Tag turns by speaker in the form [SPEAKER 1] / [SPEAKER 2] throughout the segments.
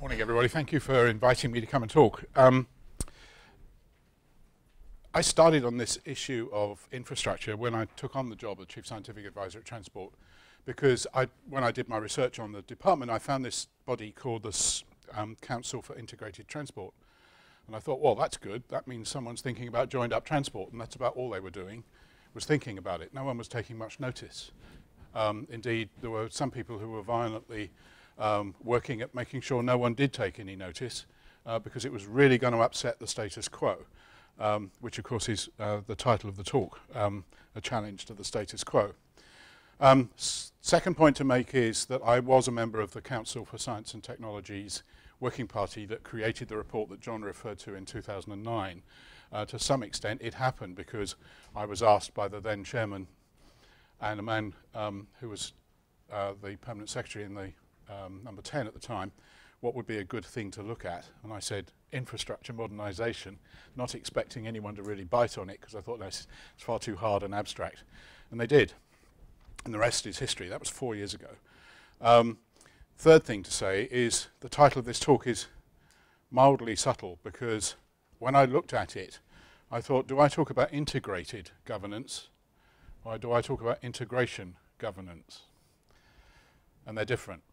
[SPEAKER 1] Morning, everybody. Thank you for inviting me to come and talk. I started on this issue of infrastructure when I took on the job of Chief Scientific Advisor at Transport, because when I did my research on the department, I found this body called the Council for Integrated Transport. And I thought, well, that's good. That means someone's thinking about joined up transport, and that's about all they were doing, was thinking about it. No one was taking much notice. Indeed, there were some people who were violently working at making sure no one did take any notice, because it was really going to upset the status quo, which of course is the title of the talk, a challenge to the status quo. Second point to make is that I was a member of the Council for Science and Technology's working party that created the report that John referred to in 2009. To some extent it happened because I was asked by the then chairman and a man who was the permanent secretary in the number 10 at the time, what would be a good thing to look at, and I said infrastructure modernisation, not expecting anyone to really bite on it because I thought no, it's far too hard and abstract, and they did, and the rest is history. That was 4 years ago. Third thing to say is the title of this talk is mildly subtle, because when I looked at it I thought, do I talk about integrated governance or do I talk about integration governance? And they're different.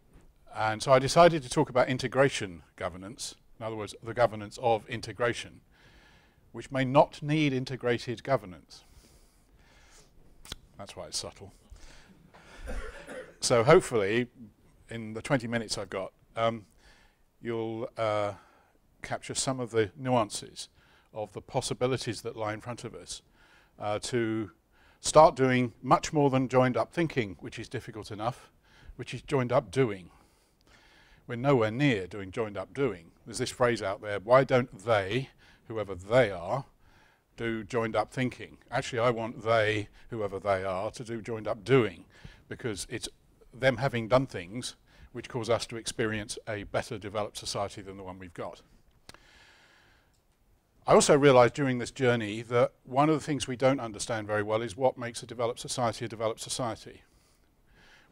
[SPEAKER 1] And so I decided to talk about integration governance, in other words, the governance of integration, which may not need integrated governance. That's why it's subtle. So hopefully, in the 20 minutes I've got, you'll capture some of the nuances of the possibilities that lie in front of us to start doing much more than joined up thinking, which is difficult enough, which is joined up doing. We're nowhere near doing joined up doing. There's this phrase out there, why don't they, whoever they are, do joined up thinking? Actually, I want they, whoever they are, to do joined up doing, because it's them having done things which cause us to experience a better developed society than the one we've got. I also realized during this journey that one of the things we don't understand very well is what makes a developed society a developed society.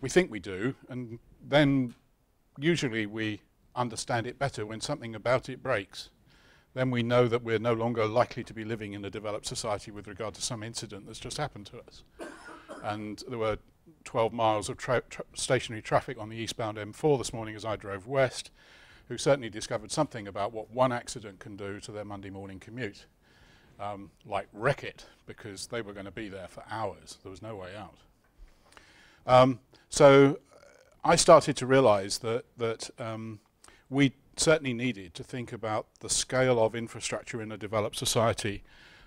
[SPEAKER 1] We think we do, and then usually we understand it better when something about it breaks. Then we know that we're no longer likely to be living in a developed society with regard to some incident that's just happened to us. And there were 12 miles of stationary traffic on the eastbound M4 this morning as I drove west, who certainly discovered something about what one accident can do to their Monday morning commute. Like wreck it, because they were going to be there for hours. There was no way out. So I started to realize that we certainly needed to think about the scale of infrastructure in a developed society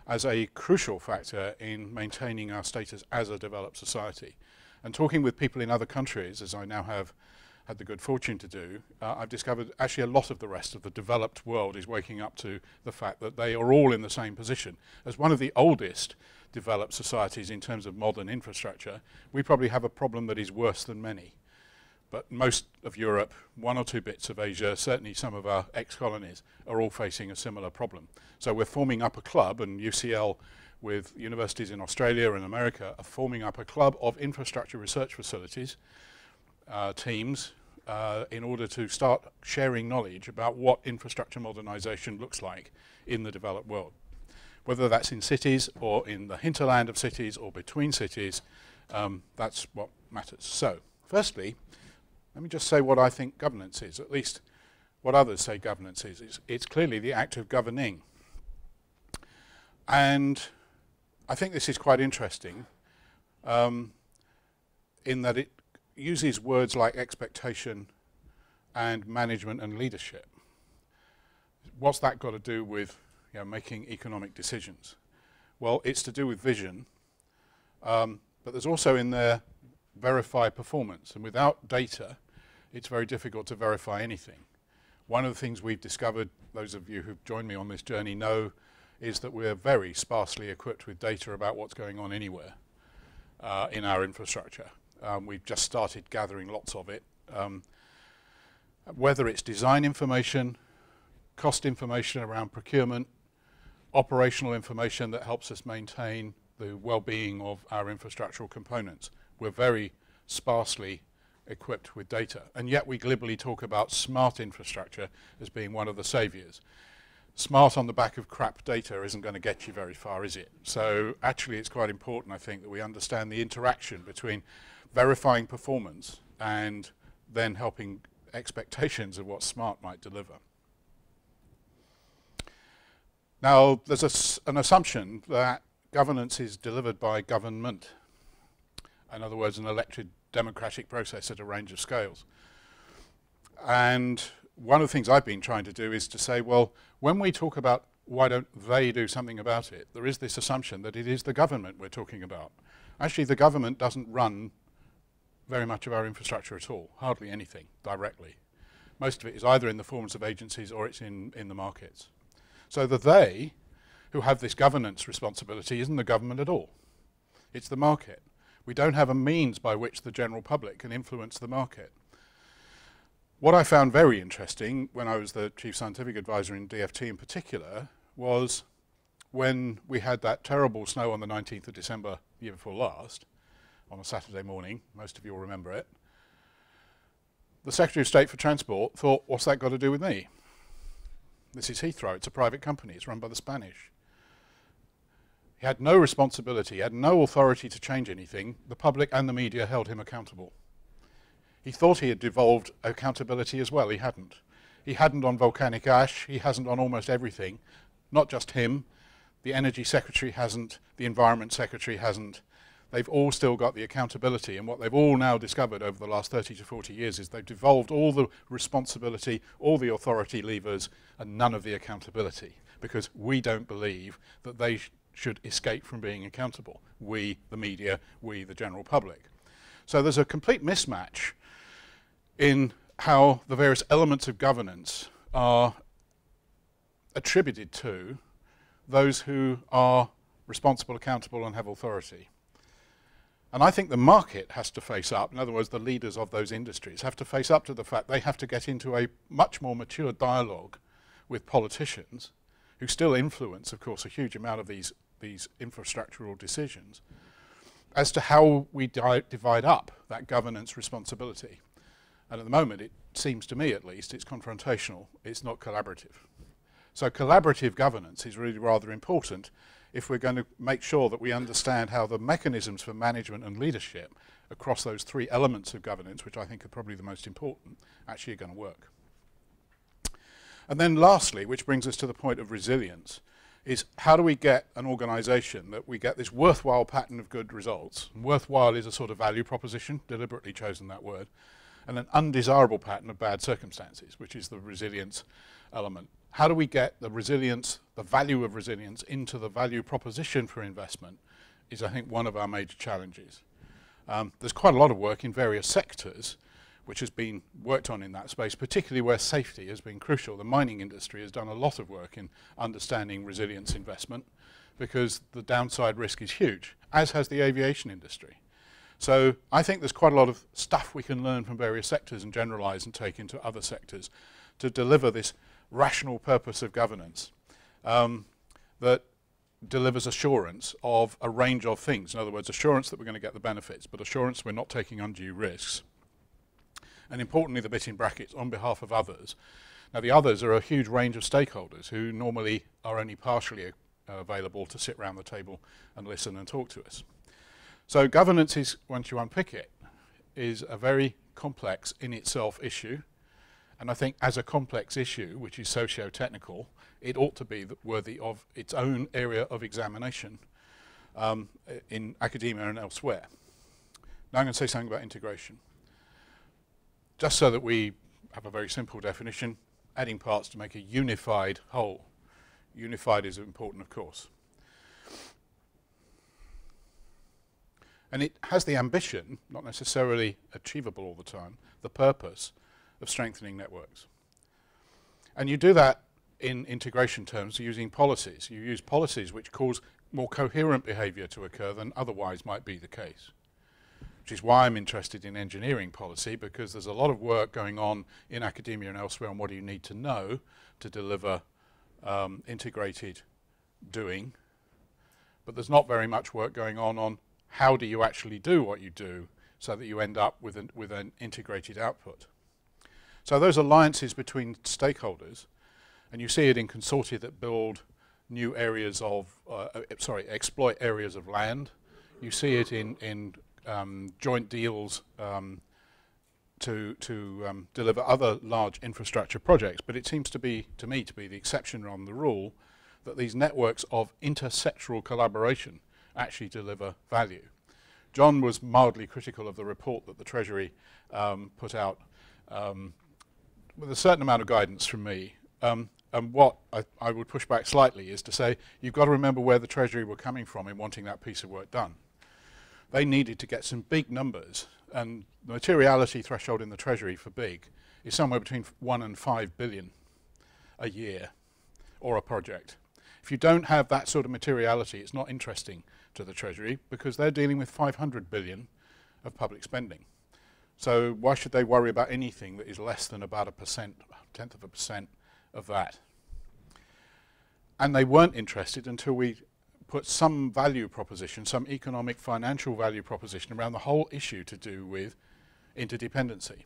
[SPEAKER 1] as a crucial factor in maintaining our status as a developed society. And talking with people in other countries, as I now have had the good fortune to do, I've discovered actually a lot of the rest of the developed world is waking up to the fact that they are all in the same position. As one of the oldest developed societies in terms of modern infrastructure, we probably have a problem that is worse than many. But most of Europe, one or two bits of Asia, certainly some of our ex-colonies, are all facing a similar problem. So we're forming up a club, and UCL with universities in Australia and America are forming up a club of infrastructure research facilities, teams, in order to start sharing knowledge about what infrastructure modernization looks like in the developed world. Whether that's in cities or in the hinterland of cities or between cities, that's what matters. So, firstly, let me just say what I think governance is, at least what others say governance is. It's clearly the act of governing. And I think this is quite interesting in that it uses words like expectation and management and leadership. What's that got to do with making economic decisions? Well, it's to do with vision, but there's also in there verify performance, and without data it's very difficult to verify anything. One of the things we've discovered, those of you who've joined me on this journey know, is that we're very sparsely equipped with data about what's going on anywhere in our infrastructure. We've just started gathering lots of it. Whether it's design information, cost information around procurement, operational information that helps us maintain the well-being of our infrastructural components. We're very sparsely equipped with data. And yet we glibly talk about smart infrastructure as being one of the saviors. Smart on the back of crap data isn't going to get you very far, is it? So actually it's quite important, I think, that we understand the interaction between verifying performance and then helping expectations of what smart might deliver. Now, there's an assumption that governance is delivered by government. In other words, an elected democratic process at a range of scales. And one of the things I've been trying to do is to say, well, when we talk about why don't they do something about it, there is this assumption that it is the government we're talking about. Actually, the government doesn't run very much of our infrastructure at all, hardly anything directly. Most of it is either in the forms of agencies or it's in the markets. So the they who have this governance responsibility isn't the government at all. It's the market. We don't have a means by which the general public can influence the market. What I found very interesting when I was the chief scientific advisor in DFT in particular was when we had that terrible snow on the 19th of December the year before last, on a Saturday morning, most of you will remember it, the Secretary of State for Transport thought, what's that got to do with me? This is Heathrow, it's a private company, it's run by the Spanish. He had no responsibility, he had no authority to change anything. The public and the media held him accountable. He thought he had devolved accountability as well, he hadn't. He hadn't on volcanic ash, he hasn't on almost everything. Not just him, the Energy Secretary hasn't, the Environment Secretary hasn't. They've all still got the accountability, and what they've all now discovered over the last 30 to 40 years is they've devolved all the responsibility, all the authority levers, and none of the accountability, because we don't believe that they should escape from being accountable. We, the media, we, the general public. So there's a complete mismatch in how the various elements of governance are attributed to those who are responsible, accountable, and have authority. And I think the market has to face up, in other words, the leaders of those industries have to face up to the fact they have to get into a much more mature dialogue with politicians, who still influence, of course, a huge amount of these infrastructural decisions, as to how we divide up that governance responsibility. And at the moment, it seems to me at least, it's confrontational, it's not collaborative. So collaborative governance is really rather important if we're going to make sure that we understand how the mechanisms for management and leadership across those three elements of governance, which I think are probably the most important, actually are going to work. And then lastly, which brings us to the point of resilience, is how do we get an organisation that we get this worthwhile pattern of good results? And worthwhile is a sort of value proposition, deliberately chosen that word, and an undesirable pattern of bad circumstances, which is the resilience element. How do we get the resilience, the value of resilience, into the value proposition for investment is, I think, one of our major challenges. There's quite a lot of work in various sectors which has been worked on in that space, particularly where safety has been crucial. The mining industry has done a lot of work in understanding resilience investment because the downside risk is huge, as has the aviation industry. So I think there's quite a lot of stuff we can learn from various sectors and generalize and take into other sectors to deliver this rational purpose of governance that delivers assurance of a range of things. In other words, assurance that we're going to get the benefits, but assurance we're not taking undue risks. And importantly, the bit in brackets, on behalf of others. Now, the others are a huge range of stakeholders who normally are only partially available to sit around the table and listen and talk to us. So governance is, once you unpick it, is a very complex in itself issue. And I think as a complex issue, which is socio-technical, it ought to be worthy of its own area of examination in academia and elsewhere. Now I'm going to say something about integration. Just so that we have a very simple definition, adding parts to make a unified whole. Unified is important, of course. And it has the ambition, not necessarily achievable all the time, the purpose of strengthening networks. And you do that in integration terms using policies. You use policies which cause more coherent behavior to occur than otherwise might be the case. Which is why I'm interested in engineering policy, because there's a lot of work going on in academia and elsewhere on what do you need to know to deliver integrated doing. But there's not very much work going on how do you actually do what you do so that you end up with an integrated output. So those alliances between stakeholders, and you see it in consortia that build new areas of, exploit areas of land. You see it in joint deals to deliver other large infrastructure projects, but it seems to me to be the exception rather than the rule that these networks of intersectoral collaboration actually deliver value. John was mildly critical of the report that the Treasury put out with a certain amount of guidance from me. And what I would push back slightly is to say, you've got to remember where the Treasury were coming from in wanting that piece of work done. They needed to get some big numbers, and the materiality threshold in the Treasury for big is somewhere between 1 and 5 billion a year, or a project. If you don't have that sort of materiality, it's not interesting to the Treasury, because they're dealing with 500 billion of public spending. So why should they worry about anything that is less than about a tenth of a percent of that? And they weren't interested until we put some value proposition, some economic financial value proposition around the whole issue to do with interdependency.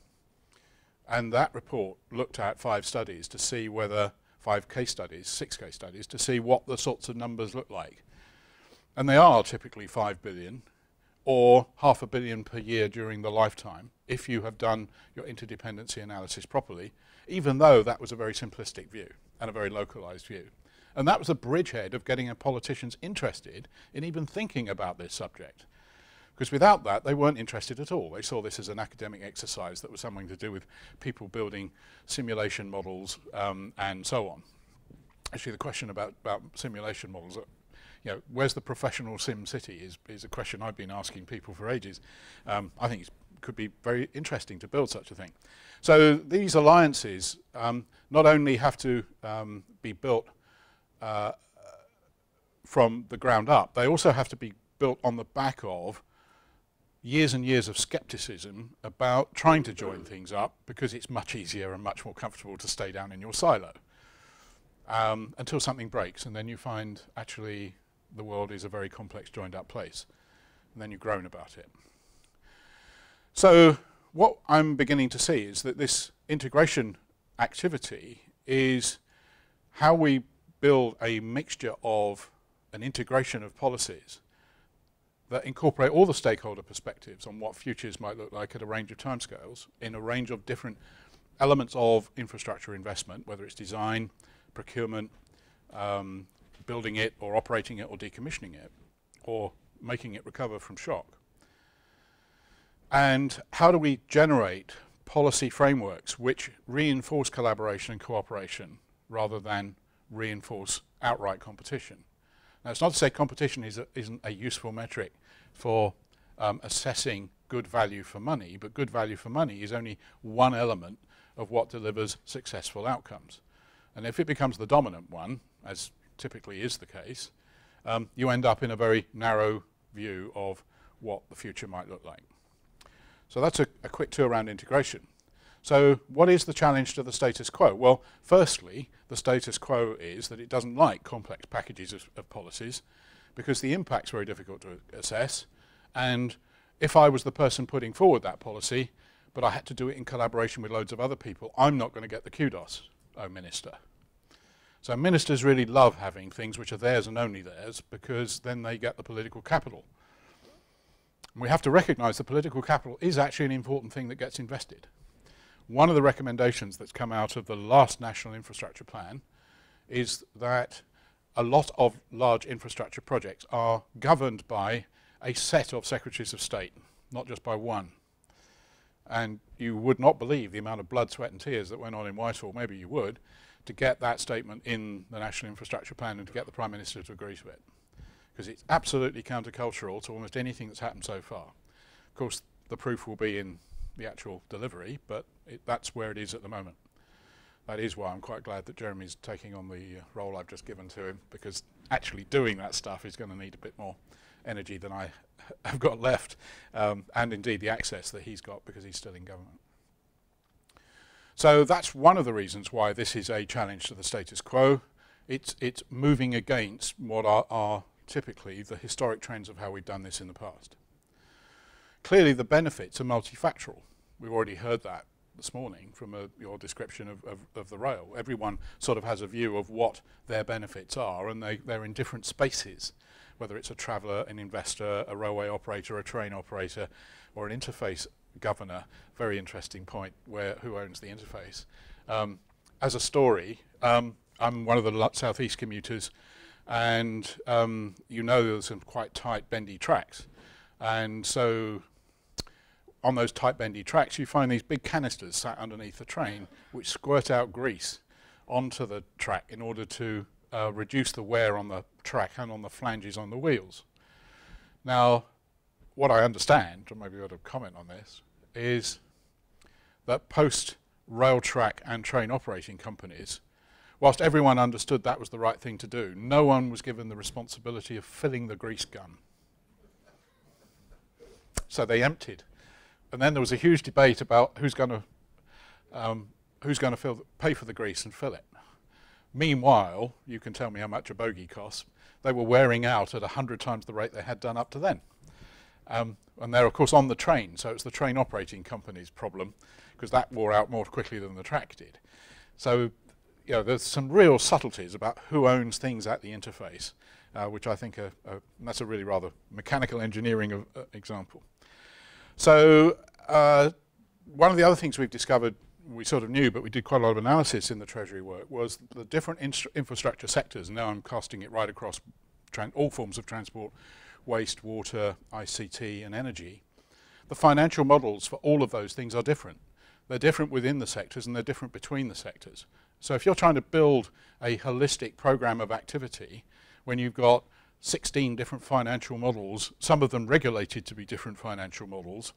[SPEAKER 1] And that report looked at 5 studies to see whether, 6 case studies, to see what the sorts of numbers look like. And they are typically 5 billion or $500 million per year during the lifetime, if you have done your interdependency analysis properly, even though that was a very simplistic view and a very localized view. And that was a bridgehead of getting politicians interested in even thinking about this subject. Because without that, they weren't interested at all. They saw this as an academic exercise that was something to do with people building simulation models and so on. Actually, the question about simulation models, where's the professional sim city is a question I've been asking people for ages. I think it could be very interesting to build such a thing. So these alliances not only have to be built from the ground up, they also have to be built on the back of years and years of skepticism about trying to join things up, because it's much easier and much more comfortable to stay down in your silo until something breaks, and then you find actually the world is a very complex joined up place, and then you groan about it. So what I'm beginning to see is that this integration activity is how we build a mixture of an integration of policies that incorporate all the stakeholder perspectives on what futures might look like at a range of timescales in a range of different elements of infrastructure investment, whether it's design, procurement, building it or operating it or decommissioning it or making it recover from shock. And how do we generate policy frameworks which reinforce collaboration and cooperation rather than reinforce outright competition? Now, it's not to say competition isn't a useful metric for assessing good value for money, but good value for money is only one element of what delivers successful outcomes. And if it becomes the dominant one, as typically is the case, you end up in a very narrow view of what the future might look like. So that's a quick tour around integration. So what is the challenge to the status quo? Well, firstly, the status quo is that it doesn't like complex packages of policies, because the impact's very difficult to assess. And if I was the person putting forward that policy, but I had to do it in collaboration with loads of other people, I'm not going to get the kudos, oh minister. So ministers really love having things which are theirs and only theirs, because then they get the political capital. And we have to recognize the political capital is actually an important thing that gets invested. One of the recommendations that's come out of the last National Infrastructure Plan is that a lot of large infrastructure projects are governed by a set of secretaries of state, not just by one. And you would not believe the amount of blood, sweat and tears that went on in Whitehall, maybe you would, to get that statement in the National Infrastructure Plan and to get the Prime Minister to agree to it. Because it's absolutely countercultural to almost anything that's happened so far. Of course, the proof will be in the actual delivery, but that's where it is at the moment. That is why I'm quite glad that Jeremy's taking on the role I've just given to him, because actually doing that stuff is going to need a bit more energy than I have got left, and indeed the access that he's got because he's still in government. So that's one of the reasons why this is a challenge to the status quo. It's moving against what are typically the historic trends of how we've done this in the past. clearly the benefits are multifactorial. We've already heard that this morning from your description of the rail. Everyone sort of has a view of what their benefits are, and they're in different spaces, whether it's a traveller, an investor, a railway operator, a train operator, or an interface governor. Very interesting point, who owns the interface. As a story, I'm one of the southeast commuters, and you know there's some quite tight bendy tracks, and so on those tight bendy tracks you find these big canisters sat underneath the train which squirt out grease onto the track in order to reduce the wear on the track and on the flanges on the wheels. Now, what I understand, or maybe you ought to comment on this, is that post rail track and train operating companies, whilst everyone understood that was the right thing to do, no one was given the responsibility of filling the grease gun. So they emptied. And then there was a huge debate about who's going to pay for the grease and fill it. Meanwhile, you can tell me how much a bogie costs, they were wearing out at 100 times the rate they had done up to then. And they're of course on the train, so it's the train operating company's problem, because that wore out more quickly than the track did. So, you know, there's some real subtleties about who owns things at the interface, which I think that's a really rather mechanical engineering example. So one of the other things we've discovered, we sort of knew, but we did quite a lot of analysis in the Treasury work, was the different infrastructure sectors. Now I'm casting it right across all forms of transport, waste, water, ICT and energy. The financial models for all of those things are different. They're different within the sectors and they're different between the sectors. So if you're trying to build a holistic program of activity, when you've got 16 different financial models, some of them regulated to be different financial models,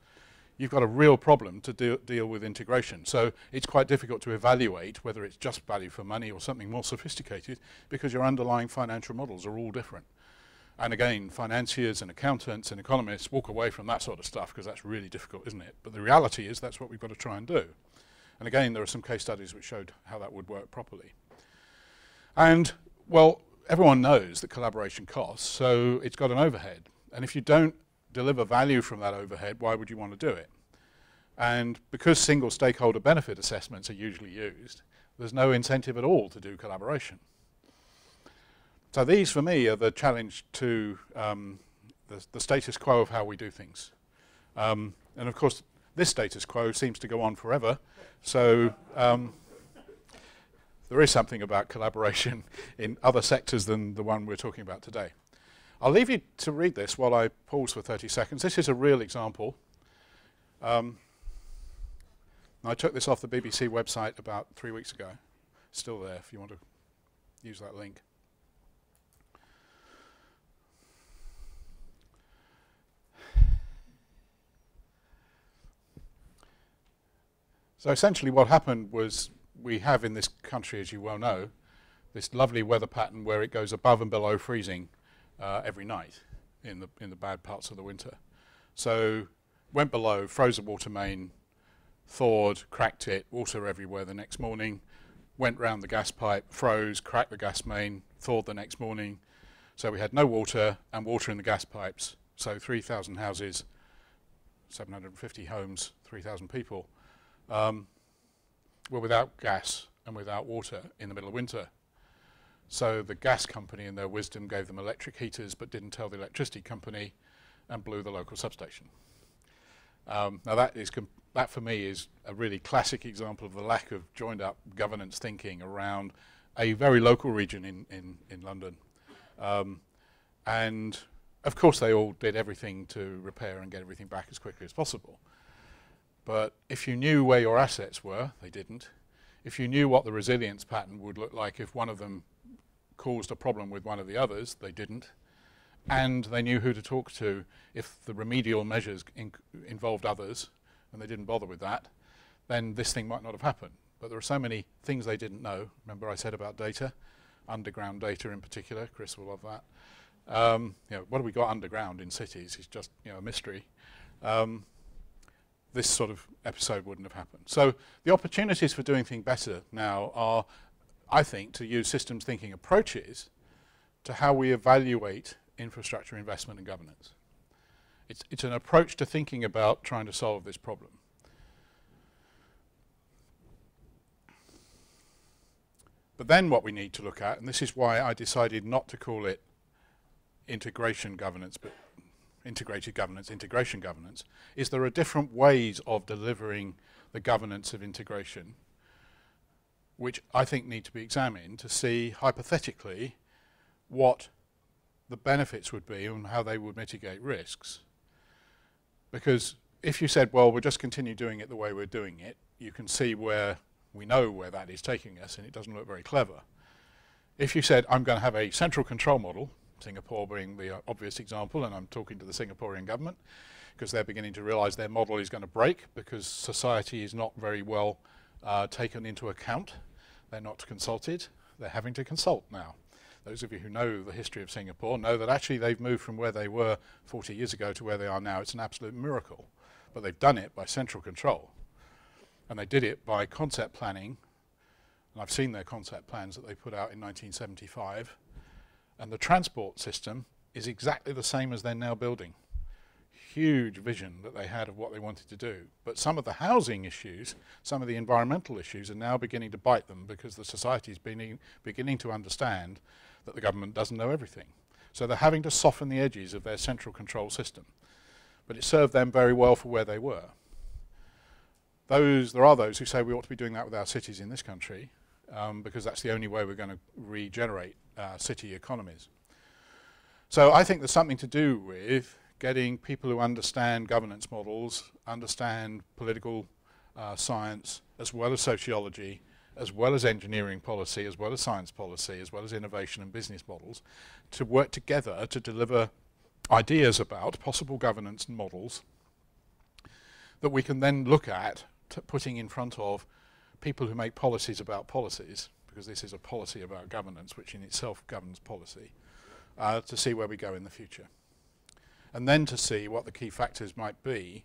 [SPEAKER 1] you've got a real problem to deal with integration. So it's quite difficult to evaluate whether it's just value for money or something more sophisticated, because your underlying financial models are all different. And again, financiers and accountants and economists walk away from that sort of stuff because that's really difficult, isn't it? But the reality is that's what we've got to try and do. And again, there are some case studies which showed how that would work properly. And, well, everyone knows that collaboration costs, so it's got an overhead. And if you don't deliver value from that overhead, why would you want to do it? And because single stakeholder benefit assessments are usually used, there's no incentive at all to do collaboration. So these, for me, are the challenge to the status quo of how we do things. And of course, this status quo seems to go on forever. So there is something about collaboration in other sectors than the one we're talking about today. I'll leave you to read this while I pause for 30 seconds. This is a real example. I took this off the BBC website about 3 weeks ago. Still there if you want to use that link. So essentially what happened was, we have in this country, as you well know, this lovely weather pattern where it goes above and below freezing every night in the bad parts of the winter. So went below, froze a water main, thawed, cracked it, water everywhere the next morning, went round the gas pipe, froze, cracked the gas main, thawed the next morning. So we had no water and water in the gas pipes. So 3,000 houses, 750 homes, 3,000 people were without gas and without water in the middle of winter. So the gas company, in their wisdom, gave them electric heaters but didn't tell the electricity company and blew the local substation. Now that for me is a really classic example of the lack of joined up governance thinking around a very local region in London. And of course they all did everything to repair and get everything back as quickly as possible. But if you knew where your assets were, they didn't. If you knew what the resilience pattern would look like if one of them caused a problem with one of the others, they didn't. And they knew who to talk to if the remedial measures involved others, and they didn't bother with that, then this thing might not have happened. But there are so many things they didn't know. Remember I said about data, underground data in particular. Chris will love that. What have we got underground in cities is just a mystery. This sort of episode wouldn't have happened. So the opportunities for doing things better now are, I think, to use systems thinking approaches to how we evaluate infrastructure investment and governance. It's an approach to thinking about trying to solve this problem. But then what we need to look at, and this is why I decided not to call it integration governance, but integrated governance, integration governance, is there are different ways of delivering the governance of integration, which I think need to be examined to see hypothetically what the benefits would be and how they would mitigate risks. Because if you said, well, we'll just continue doing it the way we're doing it, you can see where we know where that is taking us, and it doesn't look very clever. If you said, I'm going to have a central control model, Singapore being the obvious example, and I'm talking to the Singaporean government, because they're beginning to realize their model is going to break because society is not very well taken into account. They're not consulted. They're having to consult now. Those of you who know the history of Singapore know that actually they've moved from where they were 40 years ago to where they are now. It's an absolute miracle. But they've done it by central control. And they did it by concept planning. And I've seen their concept plans that they put out in 1975. And the transport system is exactly the same as they're now building. Huge vision that they had of what they wanted to do. But some of the housing issues, some of the environmental issues are now beginning to bite them because the society is beginning to understand that the government doesn't know everything. So they're having to soften the edges of their central control system. But it served them very well for where they were. There are those who say we ought to be doing that with our cities in this country because that's the only way we're going to regenerate city economies. So I think there's something to do with getting people who understand governance models, understand political science, as well as sociology, as well as engineering policy, as well as science policy, as well as innovation and business models, to work together to deliver ideas about possible governance models that we can then look at putting in front of people who make policies about policies, because this is a policy about governance, which in itself governs policy, to see where we go in the future. And then to see what the key factors might be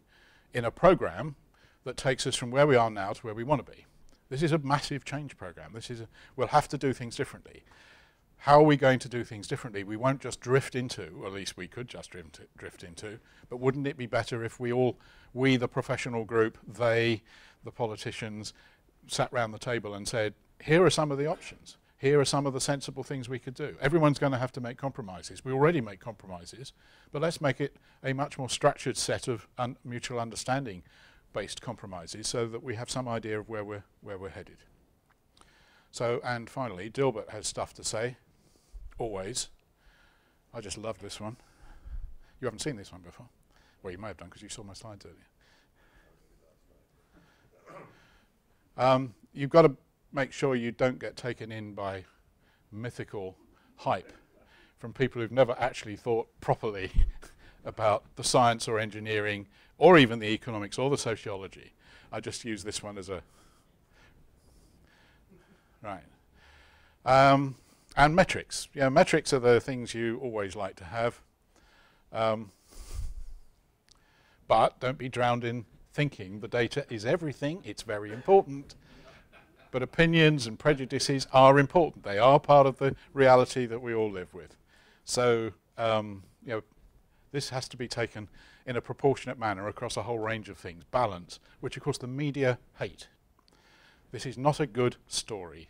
[SPEAKER 1] in a program that takes us from where we are now to where we want to be. This is a massive change program. We'll have to do things differently. How are we going to do things differently? We won't just drift into, or at least we could just drift into, but wouldn't it be better if we the professional group, they, the politicians, sat round the table and said, here are some of the options. Here are some of the sensible things we could do. Everyone's going to have to make compromises. We already make compromises, but let's make it a much more structured set of mutual understanding based compromises so that we have some idea of where we're headed. So, and finally, Dilbert has stuff to say, always. I just love this one. You haven't seen this one before? Well, you may have done because you saw my slides earlier. You've got to make sure you don't get taken in by mythical hype from people who've never actually thought properly about the science or engineering or even the economics or the sociology. I just use this one as a... Right. And metrics. Yeah, metrics are the things you always like to have. But don't be drowned in thinking the data is everything. It's very important. But opinions and prejudices are important. They are part of the reality that we all live with. So, this has to be taken in a proportionate manner across a whole range of things. Balance, which of course the media hate. This is not a good story,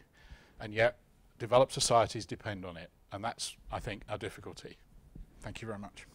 [SPEAKER 1] and yet developed societies depend on it. And that's, I think, our difficulty. Thank you very much.